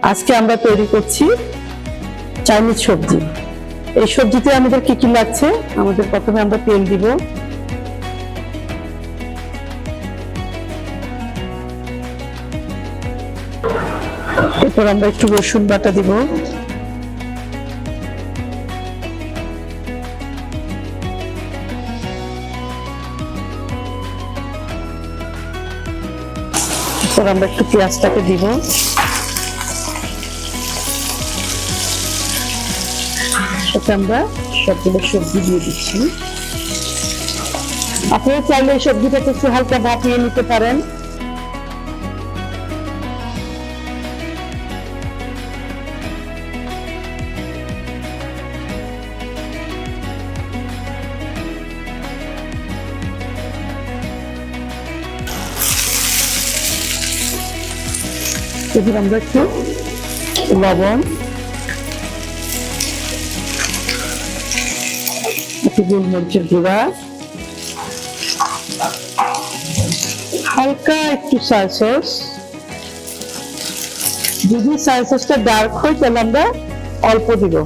আজকে আমরা তৈরি করছি চাইনিজ সবজি। এই সবজিতে আমাদের কি কি লাগছে, আমাদের প্রথমে আমরা তেল দিব, এরপর আমরা একটু রসুন বাটা দিব, এরপর আমরা একটু পেঁয়াজটাকে দিব, সাথে আমরা সবগুলো সবজি দিয়ে দিচ্ছি। আপনারা চাইলে এই সবজিটাকে একটু হালকা ভাপিয়ে নিতে পারেন। এবার আমরা একটু লবণ, একটু গোলমরিচের গুঁড়া, হালকা একটু সয়া সস। যদি সয়া সসটা ডার্ক হয় তাহলে আমরা অল্প দিব।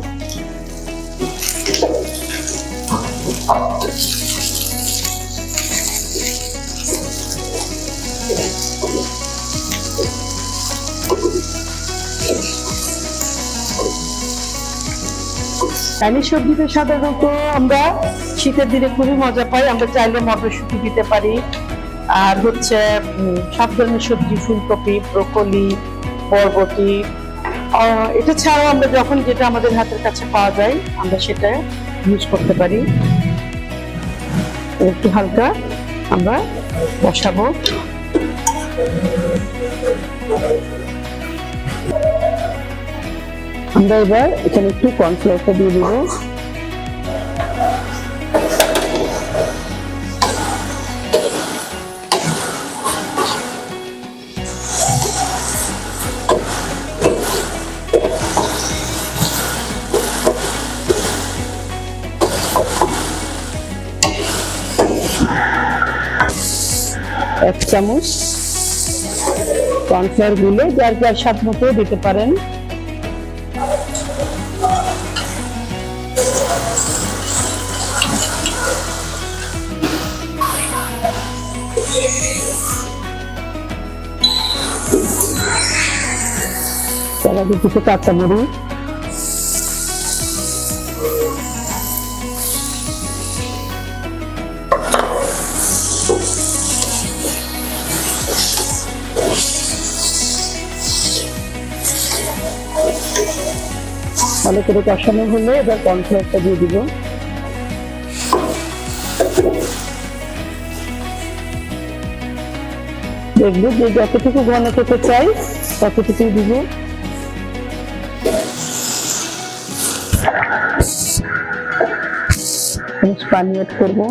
চাইনিজ সবজিতে সাধারণত আমরা শীতের দিনে খুবই মজা পাই। আমরা চাইলে মটরশুঁটি দিতে পারি, আর হচ্ছে সব ধরনের সবজি, ফুলকপি, ব্রোকলি, বরবটি। এটা ছাড়াও আমরা যখন যেটা আমাদের হাতের কাছে পাওয়া যায় আমরা সেটা ইউজ করতে পারি। একটু হালকা আমরা বসাবো। আমরা এবার এখানে একটু কর্নফ্লাওয়ারটা দিয়ে দিব, এক চামচ কর্নফ্লাওয়ার গুলে যার যার স্বাদ মতো দিতে পারেন। কিছু কাঁচামরিচ, ভালো করে কষানো হলে এবার কর্নফ্লাওয়ারটা দিয়ে দিব। দেখবো যে যতটুকু ঘন খেতে চাই ততটুকুই দিব। পানি অ্যাড করবো।